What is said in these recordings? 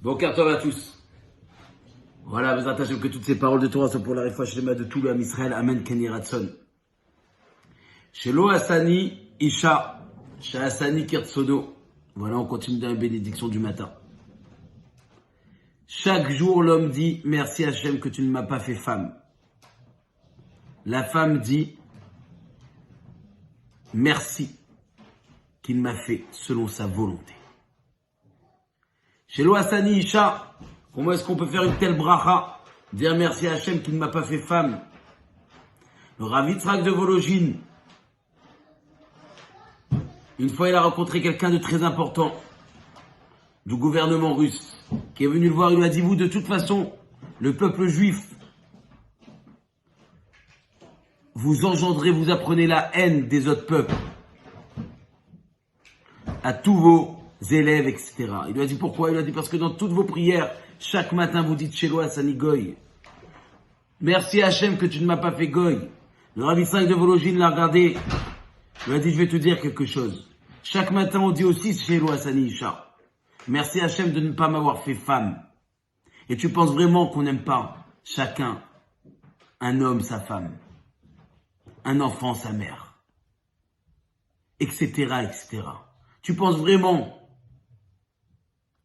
Bon carton à tous. Voilà, vous attachez que toutes ces paroles de Torah sont pour la réfoua shlema de tout le Am Israël. Amen, Keni Ratson. Shelo Hassani Isha, Shahasani Kirtsono. Voilà, on continue dans la bénédiction du matin. Chaque jour, l'homme dit, merci Hachem que tu ne m'as pas fait femme. La femme dit, merci qu'il m'a fait selon sa volonté. Chez Hassani Isha, comment est-ce qu'on peut faire une telle bracha? Dire merci à Hachem qui ne m'a pas fait femme. Le Rav Yitzhak de Volojine, une fois il a rencontré quelqu'un de très important du gouvernement russe qui est venu le voir, il lui a dit, vous de toute façon, le peuple juif, vous engendrez, vous apprenez la haine des autres peuples à tous vos élèves, etc. Il lui a dit pourquoi? Il lui a dit parce que dans toutes vos prières, chaque matin vous dites Shelo Hassani Goy. Merci Hachem que tu ne m'as pas fait Goy. Le Rav Yitzhak de Volojine l'a regardé. Il lui a dit je vais te dire quelque chose. Chaque matin on dit aussi Shelo Hassani Isha. Merci Hachem de ne pas m'avoir fait femme. Et tu penses vraiment qu'on n'aime pas chacun, un homme sa femme, un enfant sa mère, etc., etc. Tu penses vraiment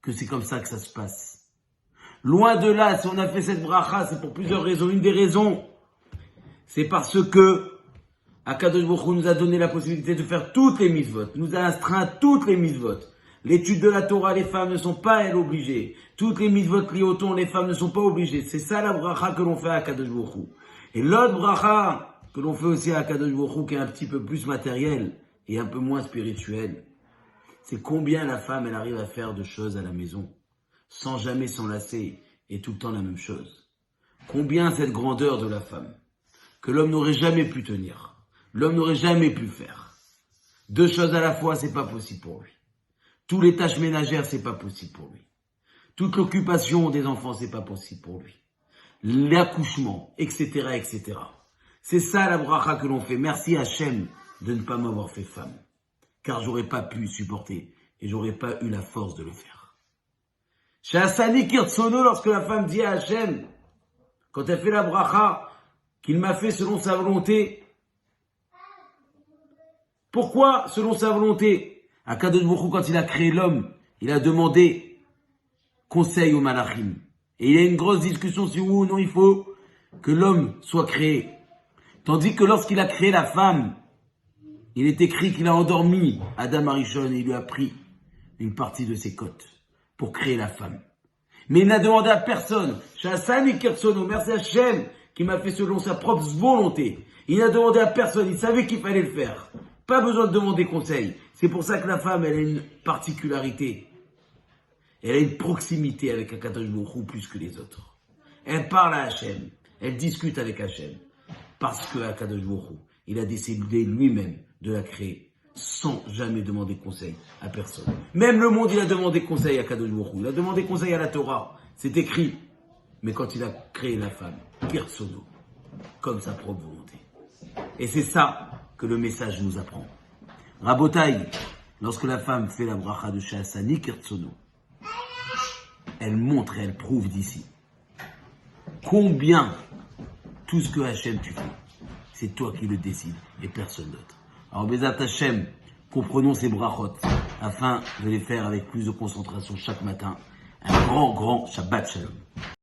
que c'est comme ça que ça se passe? Loin de là, si on a fait cette bracha, c'est pour plusieurs raisons. Une des raisons, c'est parce que Akadosh Baruch Hu nous a donné la possibilité de faire toutes les mitzvot, nous a astreint toutes les mitzvot. L'étude de la Torah, les femmes ne sont pas, elles, obligées. Toutes les mitzvot liées au ton, les femmes ne sont pas obligées. C'est ça la bracha que l'on fait à Akadosh Baruch Hu. Et l'autre bracha que l'on fait aussi à Akadosh Baruch Hu, qui est un petit peu plus matériel et un peu moins spirituel, c'est combien la femme, elle arrive à faire de choses à la maison, sans jamais s'enlacer, et tout le temps la même chose. Combien cette grandeur de la femme, que l'homme n'aurait jamais pu tenir, l'homme n'aurait jamais pu faire. Deux choses à la fois, c'est pas possible pour lui. Tous les tâches ménagères, c'est pas possible pour lui. Toute l'occupation des enfants, c'est pas possible pour lui. L'accouchement, etc., etc. C'est ça la bracha que l'on fait. Merci Hachem de ne pas m'avoir fait femme. Car j'aurais pas pu supporter et j'aurais pas eu la force de le faire. Chez Hassani Kirtsono, lorsque la femme dit à Hachem, quand elle fait la bracha, qu'il m'a fait selon sa volonté. Pourquoi selon sa volonté? Akadosh Baruch Hu, quand il a créé l'homme, il a demandé conseil au malachim. Et il y a une grosse discussion sur oui ou non il faut que l'homme soit créé. Tandis que lorsqu'il a créé la femme, il est écrit qu'il a endormi Adam Arishon et il lui a pris une partie de ses côtes pour créer la femme. Mais il n'a demandé à personne. Shahasani Kirtsono, merci Hachem qui m'a fait selon sa propre volonté. Il n'a demandé à personne, il savait qu'il fallait le faire. Pas besoin de demander conseil. C'est pour ça que la femme, elle a une particularité. Elle a une proximité avec Akadosh Baruch Hu plus que les autres. Elle parle à Hachem. Elle discute avec Hachem. Parce que Akadosh Baruch Hu, il a décidé lui-même de la créer sans jamais demander conseil à personne. Même le monde, il a demandé conseil à Akadosh Baruch Hu. Il a demandé conseil à la Torah. C'est écrit. Mais quand il a créé la femme, Kirtsono, comme sa propre volonté. Et c'est ça que le message nous apprend. Rabotai, lorsque la femme fait la bracha de Shahasani Kirtsono, elle montre et elle prouve d'ici combien tout ce que Hachem tu fais, c'est toi qui le décides et personne d'autre. Alors Bezat Hachem, comprenons ces brachot afin de les faire avec plus de concentration chaque matin. Un grand Shabbat Shalom.